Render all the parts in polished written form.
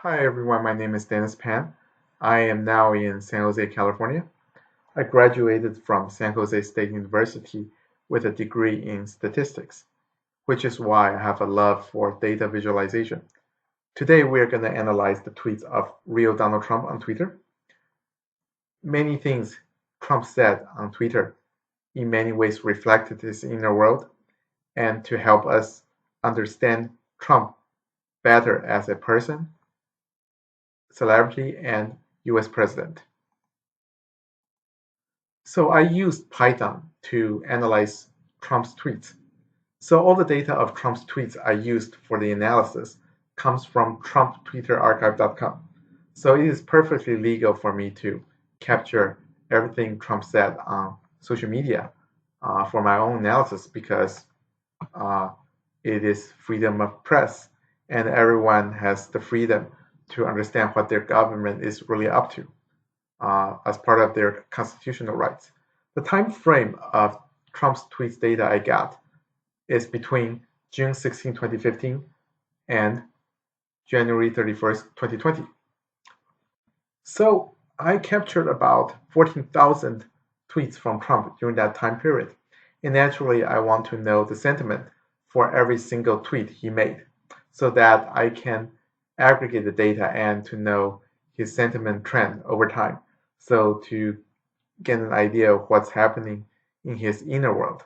Hi everyone, my name is Dennis Pan. I am now in San Jose, California. I graduated from San Jose State University with a degree in statistics, which is why I have a love for data visualization. Today we are going to analyze the tweets of real Donald Trump on Twitter. Many things Trump said on Twitter in many ways reflected his inner world, and to help us understand Trump better as a person, celebrity, and US president. So I used Python to analyze Trump's tweets. So all the data of Trump's tweets I used for the analysis comes from TrumpTwitterArchive.com. So it is perfectly legal for me to capture everything Trump said on social media for my own analysis because uh, it is freedom of press and everyone has the freedom to understand what their government is really up to as part of their constitutional rights. The time frame of Trump's tweets data I got is between June 16, 2015 and January 31st, 2020. So I captured about 14,000 tweets from Trump during that time period. And naturally, I want to know the sentiment for every single tweet he made so that I can aggregate the data and to know his sentiment trend over time. So to get an idea of what's happening in his inner world.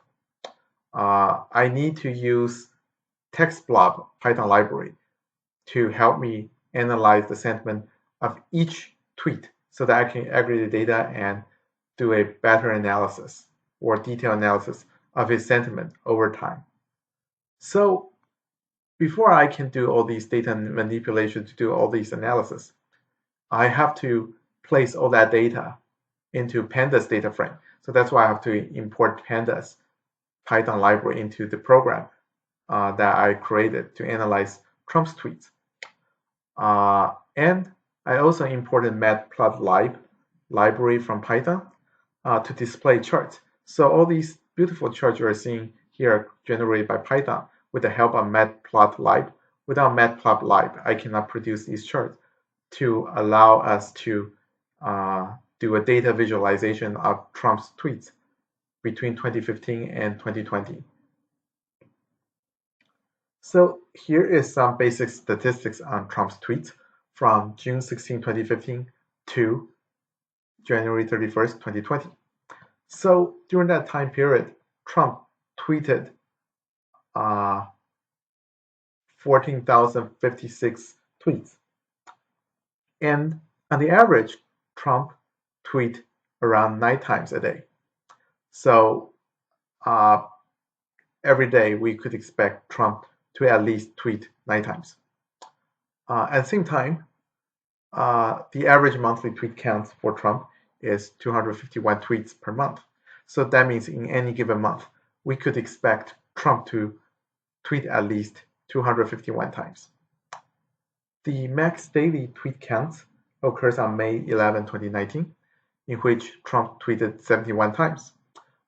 I need to use TextBlob Python library to help me analyze the sentiment of each tweet so that I can aggregate the data and do a better analysis or detailed analysis of his sentiment over time. So before I can do all these data manipulation to do all these analysis, I have to place all that data into pandas data frame. So that's why I have to import pandas Python library into the program that I created to analyze Trump's tweets. And I also imported matplotlib library from Python to display charts. So all these beautiful charts you are seeing here are generated by Python with the help of matplotlib. Without matplotlib, I cannot produce these charts to allow us to do a data visualization of Trump's tweets between 2015 and 2020. So here is some basic statistics on Trump's tweets from June 16, 2015 to January 31st, 2020. So during that time period, Trump tweeted 14,056 tweets. And on the average, Trump tweet around 9 times a day. So every day we could expect Trump to at least tweet 9 times. At the same time, the average monthly tweet count for Trump is 251 tweets per month. So that means in any given month, we could expect Trump to tweet at least 251 times. The max daily tweet count occurs on May 11, 2019, in which Trump tweeted 71 times.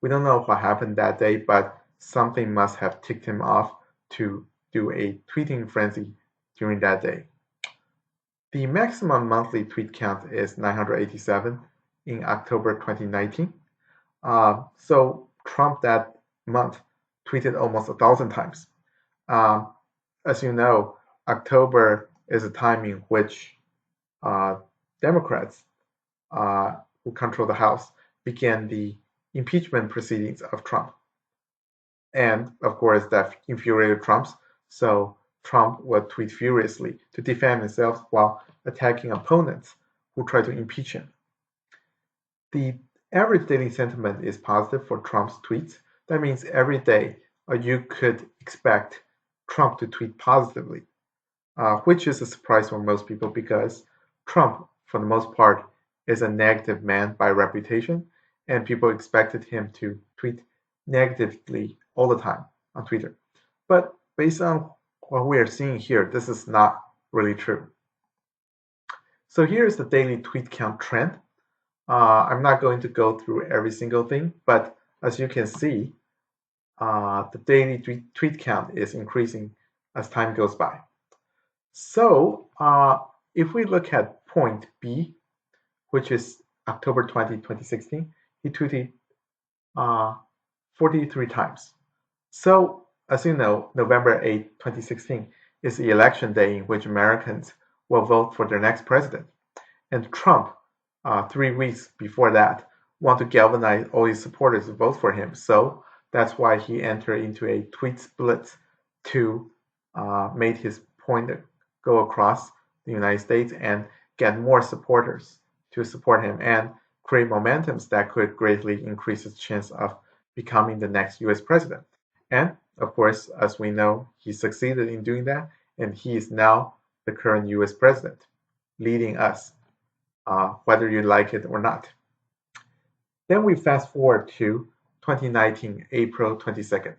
We don't know what happened that day, but something must have ticked him off to do a tweeting frenzy during that day. The maximum monthly tweet count is 987 in October 2019. So Trump that month tweeted almost 1,000 times. As you know, October is a time in which Democrats who control the House began the impeachment proceedings of Trump. And of course, that infuriated Trump. So Trump would tweet furiously to defend himself while attacking opponents who try to impeach him. The average daily sentiment is positive for Trump's tweets. That means every day you could expect Trump to tweet positively, which is a surprise for most people because Trump, for the most part, is a negative man by reputation, and people expected him to tweet negatively all the time on Twitter. But based on what we are seeing here, this is not really true. So here's the daily tweet count trend. I'm not going to go through every single thing, but as you can see, the daily tweet count is increasing as time goes by. So if we look at point B, which is October 20, 2016, he tweeted 43 times. So, as you know, November 8, 2016 is the election day in which Americans will vote for their next president. And Trump, 3 weeks before that, want to galvanize all his supporters to vote for him. So that's why he entered into a tweet split to make his point go across the United States and get more supporters to support him and create momentums that could greatly increase his chance of becoming the next US president. And of course, as we know, he succeeded in doing that, and he is now the current US president, leading us, whether you like it or not. Then we fast forward to 2019, April 22nd.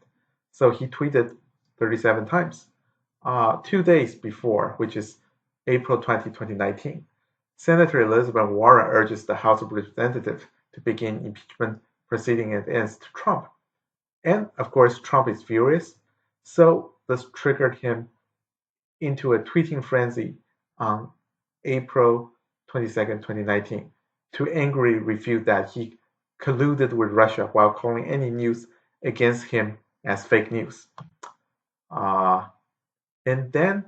So he tweeted 37 times. 2 days before, which is April 20, 2019, Senator Elizabeth Warren urges the House of Representatives to begin impeachment proceedings against Trump. And of course, Trump is furious, so this triggered him into a tweeting frenzy on April 22nd, 2019, to angrily refute that he colluded with Russia while calling any news against him as fake news. And then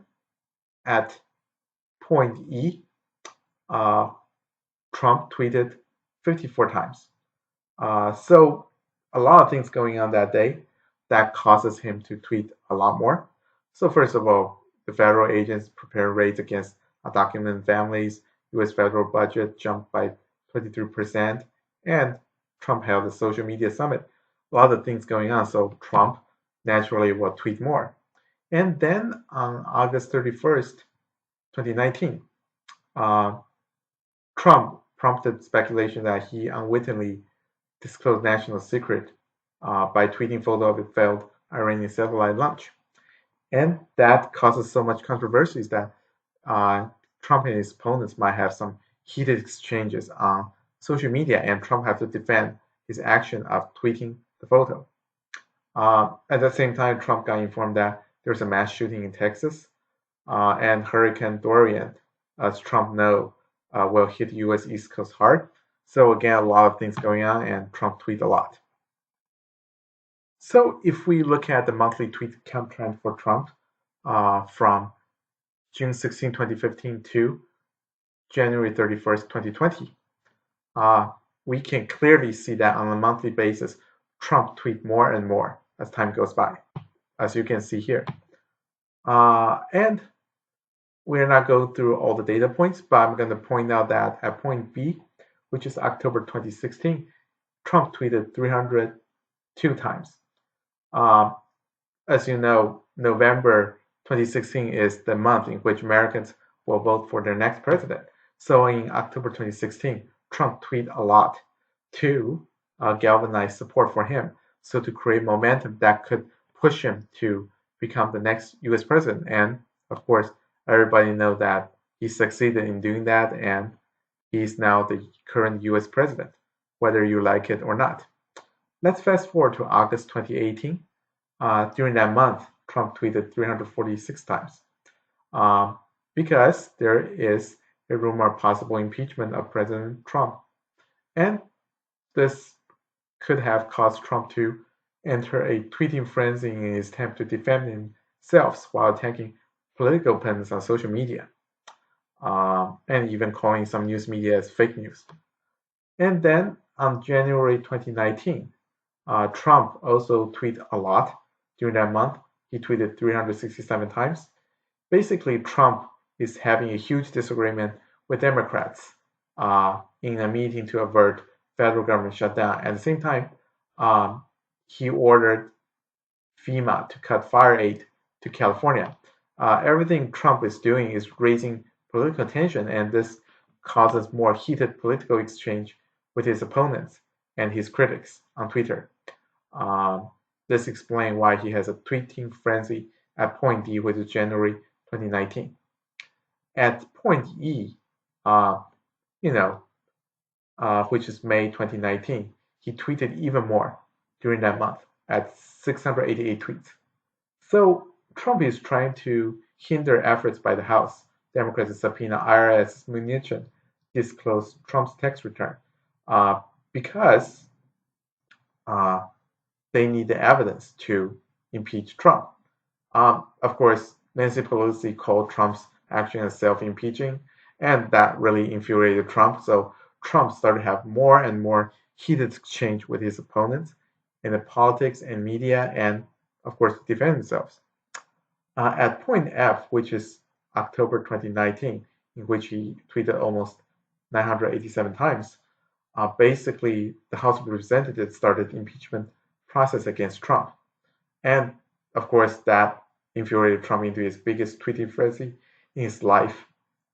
at point E, Trump tweeted 54 times. So a lot of things going on that day that causes him to tweet a lot more. So first of all, the federal agents prepare raids against undocumented families. U.S. federal budget jumped by 23%, and Trump held a social media summit. A lot of things going on, so Trump naturally will tweet more. And then on August 31st, 2019, Trump prompted speculation that he unwittingly disclosed national secret by tweeting photo of a failed Iranian satellite launch. And that causes so much controversy that Trump and his opponents might have some heated exchanges on social media, and Trump has to defend his action of tweeting the photo. At the same time, Trump got informed that there's a mass shooting in Texas, and Hurricane Dorian, as Trump knows, will hit U.S. East Coast hard. So again, a lot of things going on, and Trump tweets a lot. So if we look at the monthly tweet count trend for Trump from June 16, 2015 to January 31st, 2020, we can clearly see that on a monthly basis, Trump tweets more and more as time goes by, as you can see here. And we're not going through all the data points, but I'm going to point out that at point B, which is October 2016, Trump tweeted 302 times. As you know, November 2016 is the month in which Americans will vote for their next president. So in October 2016, Trump tweeted a lot to galvanize support for him, so to create momentum that could push him to become the next US president. And of course, everybody knows that he succeeded in doing that, and he's now the current US president, whether you like it or not. Let's fast forward to August 2018. During that month, Trump tweeted 346 times because there is a rumor of possible impeachment of President Trump. And this could have caused Trump to enter a tweeting frenzy in his attempt to defend himself while attacking political opponents on social media, and even calling some news media as fake news. And then on January 2019, Trump also tweeted a lot. During that month, he tweeted 367 times. Basically, Trump is having a huge disagreement with Democrats in a meeting to avert federal government shutdown. At the same time, he ordered FEMA to cut fire aid to California. Everything Trump is doing is raising political tension, and this causes more heated political exchange with his opponents and his critics on Twitter. This explains why he has a tweeting frenzy at point D, which is January 2019. At point E, which is May 2019, he tweeted even more during that month at 688 tweets. So Trump is trying to hinder efforts by the House Democrats subpoena IRS Mnuchin disclose Trump's tax return because they need the evidence to impeach Trump. Of course, Nancy Pelosi called Trump's action as self-impeaching, and that really infuriated Trump. So Trump started to have more and more heated exchange with his opponents in the politics and media, and of course, defend themselves. At point F, which is October 2019, in which he tweeted almost 987 times, basically the House of Representatives started impeachment process against Trump. And of course, that infuriated Trump into his biggest tweeting frenzy in his life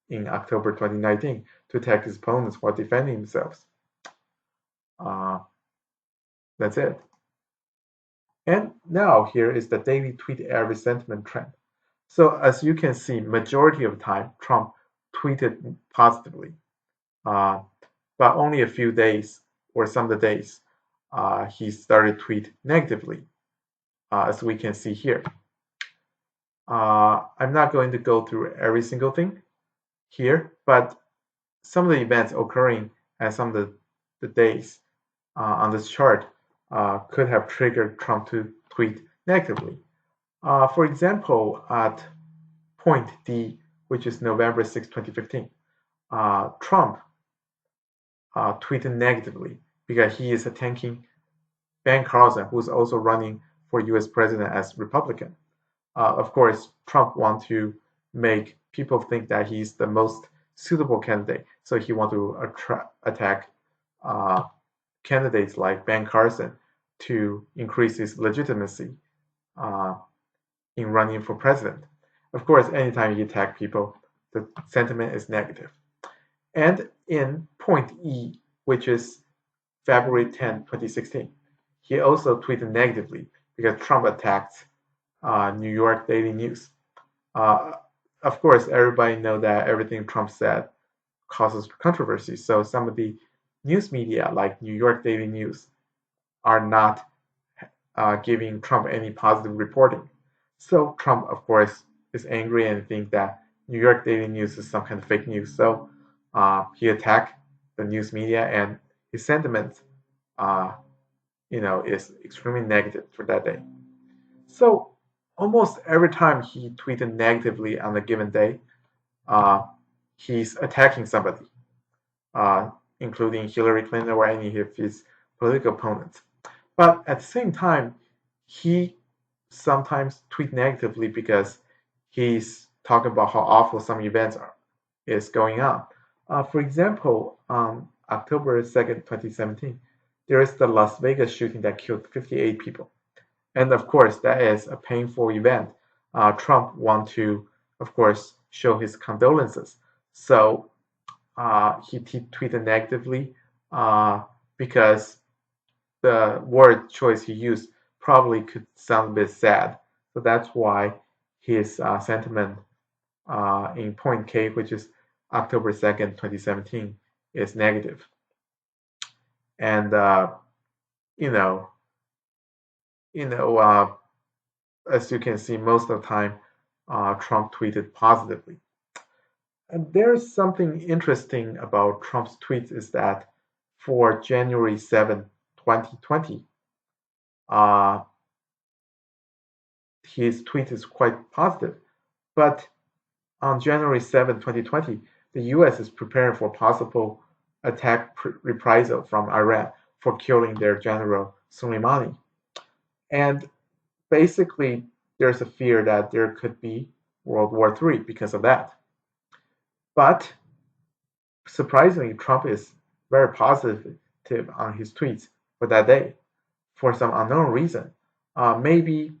in October 2019 to attack his opponents while defending themselves. That's it. And now here is the daily tweet average sentiment trend. So as you can see, majority of the time, Trump tweeted positively. But only a few days or some of the days, he started to tweet negatively, as we can see here. I'm not going to go through every single thing here, but some of the events occurring at some of the days on this chart could have triggered Trump to tweet negatively. For example, at point D, which is November 6, 2015, Trump tweeted negatively because he is attacking Ben Carlson, who's also running for US president as Republican. Of course, Trump wants to make people think that he's the most suitable candidate, so he wants to attack candidates like Ben Carson to increase his legitimacy in running for president. Of course, anytime you attack people, the sentiment is negative. And in point E, which is February 10, 2016, he also tweeted negatively because Trump attacked New York Daily News. Of course, everybody knows that everything Trump said causes controversy. So some of the news media, like New York Daily News, are not giving Trump any positive reporting. So Trump, of course, is angry and thinks that New York Daily News is some kind of fake news. So he attacked the news media, and his sentiment, is extremely negative for that day. So almost every time he tweeted negatively on a given day, he's attacking somebody, including Hillary Clinton or any of his political opponents. But at the same time, he sometimes tweets negatively because he's talking about how awful some events is going on. For example, on October 2nd, 2017, there is the Las Vegas shooting that killed 58 people. And of course, that is a painful event. Trump wants to, of course, show his condolences. So he tweeted negatively because the word choice he used probably could sound a bit sad. So that's why his sentiment in point K, which is October 2nd, 2017, is negative. And as you can see, most of the time, Trump tweeted positively. And there's something interesting about Trump's tweets is that for January 7, 2020, his tweet is quite positive. But on January 7, 2020, the US is preparing for possible attack reprisal from Iran for killing their general Soleimani. And basically, there's a fear that there could be World War III because of that. But surprisingly, Trump is very positive on his tweets for that day for some unknown reason. Maybe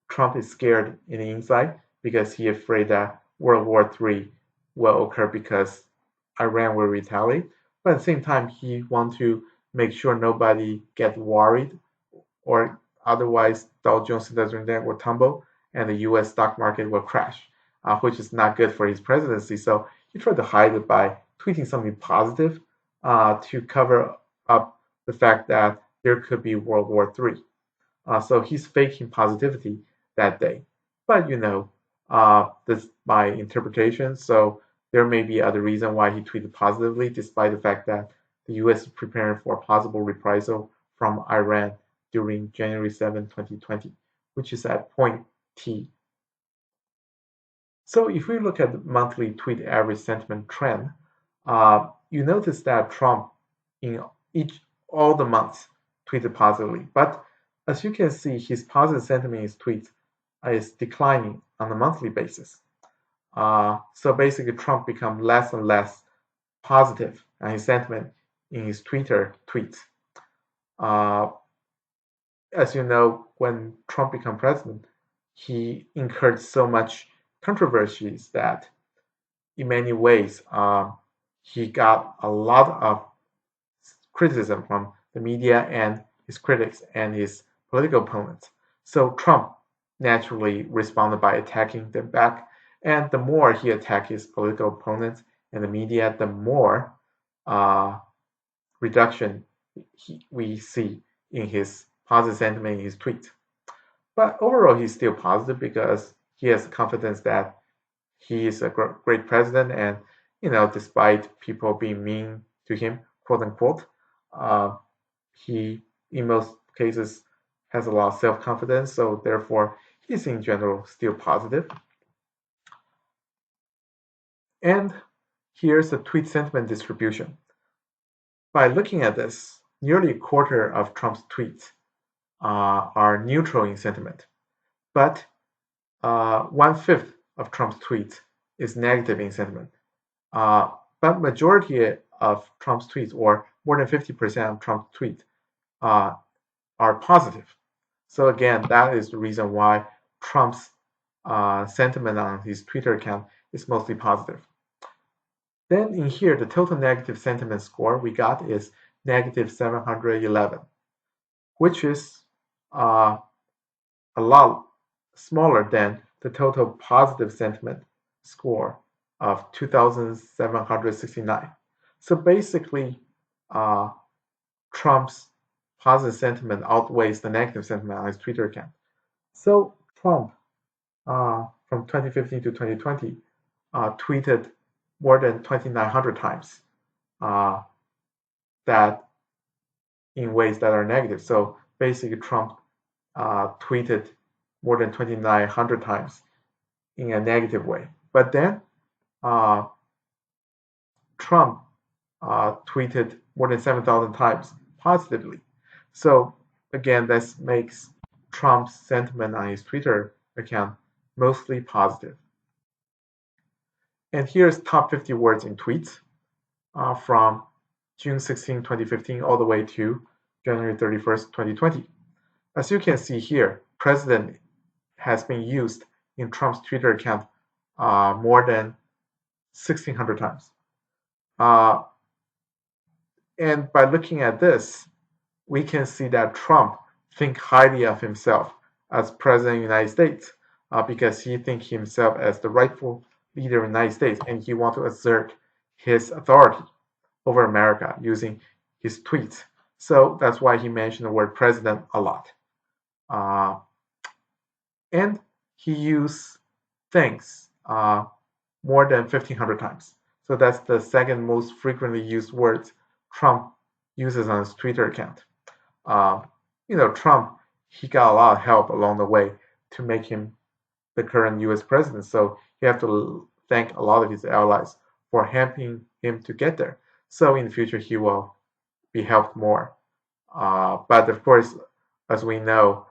Trump is scared in the inside because he's afraid that World War III will occur because Iran will retaliate. But at the same time, he wants to make sure nobody gets worried, or otherwise Dow Jones Industrial Index will tumble and the U.S. stock market will crash, which is not good for his presidency. So he tried to hide it by tweeting something positive to cover up the fact that there could be World War III. So he's faking positivity that day. But this is my interpretation. So there may be other reasons why he tweeted positively, despite the fact that the US is preparing for a possible reprisal from Iran during January 7, 2020, which is at point T. So if we look at the monthly tweet average sentiment trend, you notice that Trump in all the months tweeted positively. But as you can see, his positive sentiment in his tweets is declining on a monthly basis. So basically, Trump become less and less positive on his sentiment in his Twitter tweets. As you know, when Trump became president, he incurred so much controversies that in many ways he got a lot of criticism from the media and his critics and his political opponents. So Trump naturally responded by attacking them back. And the more he attacked his political opponents and the media, the more reduction we see in his positive sentiment in his tweets. But overall, he's still positive because he has confidence that he is a great president, and despite people being mean to him, quote unquote, he in most cases has a lot of self-confidence. So therefore, he's in general still positive. And here's the tweet sentiment distribution. By looking at this, nearly a quarter of Trump's tweets are neutral in sentiment, but 1/5 of Trump's tweets is negative in sentiment. But majority of Trump's tweets, or more than 50% of Trump's tweets, are positive. So again, that is the reason why Trump's sentiment on his Twitter account is mostly positive. Then in here, the total negative sentiment score we got is negative 711, which is a lot smaller than the total positive sentiment score of 2,769. So basically, Trump's positive sentiment outweighs the negative sentiment on his Twitter account. So Trump, from 2015 to 2020, tweeted more than 2,900 times that in ways that are negative. So basically, Trump tweeted more than 2,900 times in a negative way. But then Trump tweeted more than 7,000 times positively. So again, this makes Trump's sentiment on his Twitter account mostly positive. And here's top 50 words in tweets from June 16, 2015, all the way to January 31st, 2020. As you can see here, president has been used in Trump's Twitter account more than 1,600 times. And by looking at this, we can see that Trump thinks highly of himself as president of the United States because he thinks himself as the rightful leader of the United States, and he wants to assert his authority over America using his tweets. So that's why he mentioned the word president a lot. And he used thanks more than 1,500 times. So that's the second most frequently used words Trump uses on his Twitter account. Trump, he got a lot of help along the way to make him the current US president. So you have to thank a lot of his allies for helping him to get there. So in the future, he will be helped more. But of course, as we know,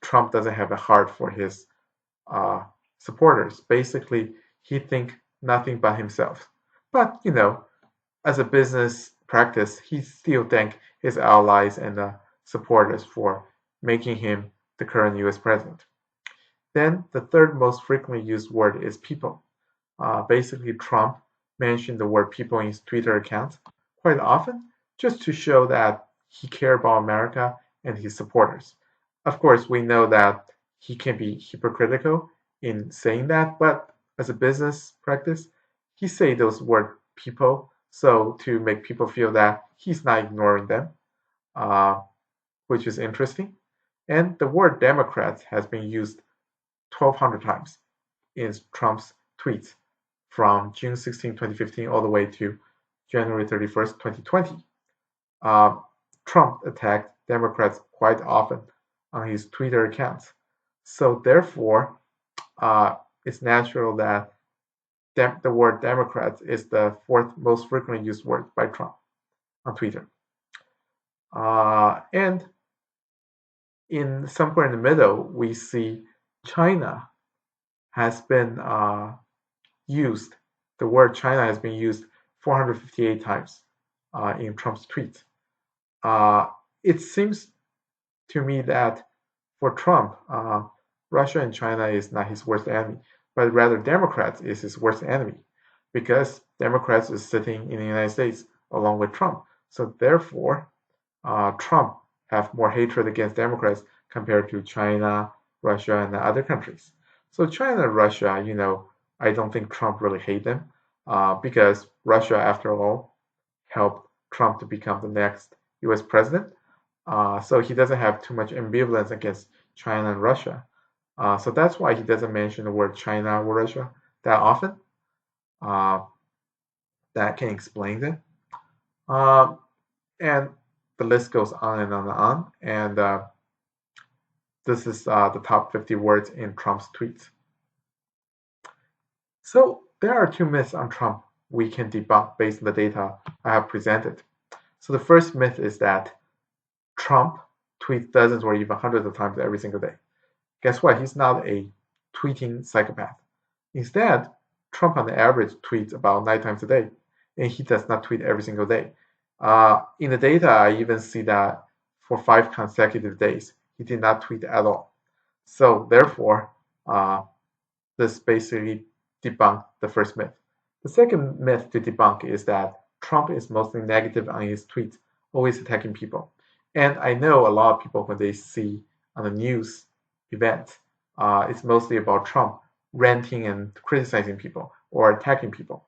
Trump doesn't have a heart for his supporters. Basically, he thinks nothing but himself. But, as a business practice, he still thanks his allies and supporters for making him the current US president. Then the third most frequently used word is people. Basically, Trump mentioned the word people in his Twitter account quite often, just to show that he cares about America and his supporters. Of course, we know that he can be hypocritical in saying that, but as a business practice, he say those word people so to make people feel that he's not ignoring them, which is interesting. And the word Democrats has been used 1,200 times in Trump's tweets from June 16, 2015, all the way to January 31st, 2020. Trump attacked Democrats quite often on his Twitter accounts. So therefore, it's natural that the word Democrats is the fourth most frequently used word by Trump on Twitter. And in somewhere in the middle, we see China has been used. The word China has been used 458 times in Trump's tweets. It seems to me that for Trump, Russia and China is not his worst enemy, but rather Democrats is his worst enemy, because Democrats is sitting in the United States along with Trump. So therefore, Trump have more hatred against Democrats compared to China, Russia, and other countries. So China and Russia, I don't think Trump really hate them, because Russia, after all, helped Trump to become the next U.S. president. So he doesn't have too much ambivalence against China and Russia. So that's why he doesn't mention the word China or Russia that often. That can explain it. And the list goes on and on and on. And this is the top 50 words in Trump's tweets. So there are two myths on Trump we can debunk based on the data I have presented. So the first myth is that Trump tweets dozens or even hundreds of times every single day. Guess what? He's not a tweeting psychopath. Instead, Trump on the average tweets about 9 times a day, and he does not tweet every single day. In the data, I even see that for 5 consecutive days, he did not tweet at all. So therefore, this basically debunked the first myth. The second myth to debunk is that Trump is mostly negative on his tweets, always attacking people. And I know a lot of people, when they see on the news event, it's mostly about Trump ranting and criticizing people or attacking people.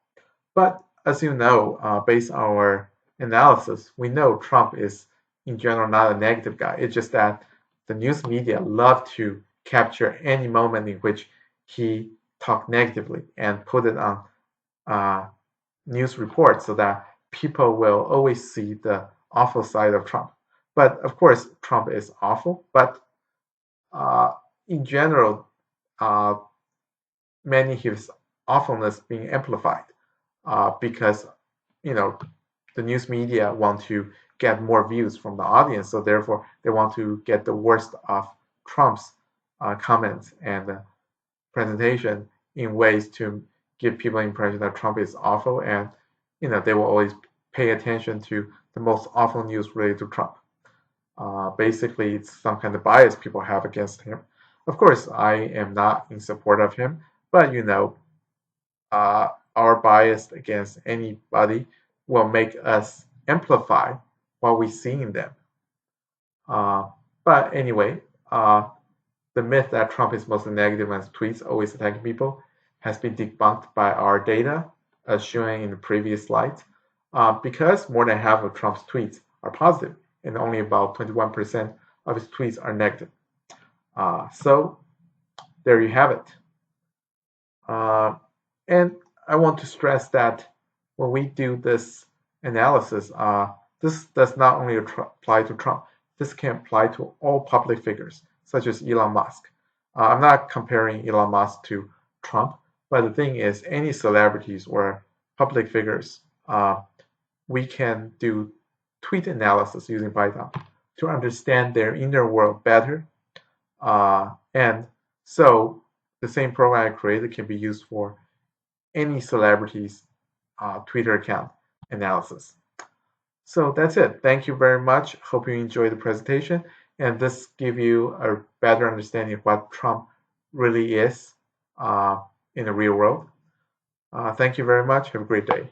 But as you know, based on our analysis, we know Trump is in general not a negative guy. It's just that the news media love to capture any moment in which he talked negatively and put it on news reports so that people will always see the awful side of Trump. But of course, Trump is awful. But in general, many of his awfulness being amplified because the news media want to get more views from the audience, so therefore they want to get the worst of Trump's comments and presentation in ways to give people the impression that Trump is awful, and they will always pay attention to the most awful news related to Trump. Basically, it's some kind of bias people have against him. Of course, I am not in support of him, but our bias against anybody will make us amplify what we see in them. But anyway, the myth that Trump is mostly negative on his tweets, always attacking people, has been debunked by our data, as shown in the previous slides, because more than half of Trump's tweets are positive, and only about 21% of his tweets are negative. So there you have it. And I want to stress that when we do this analysis, this does not only apply to Trump. This can apply to all public figures, such as Elon Musk. I'm not comparing Elon Musk to Trump, but the thing is, any celebrities or public figures, we can do tweet analysis using Python to understand their inner world better. And so the same program I created can be used for any celebrity's Twitter account analysis. So that's it. Thank you very much. Hope you enjoyed the presentation, and this give you a better understanding of what Trump really is in the real world. Thank you very much. Have a great day.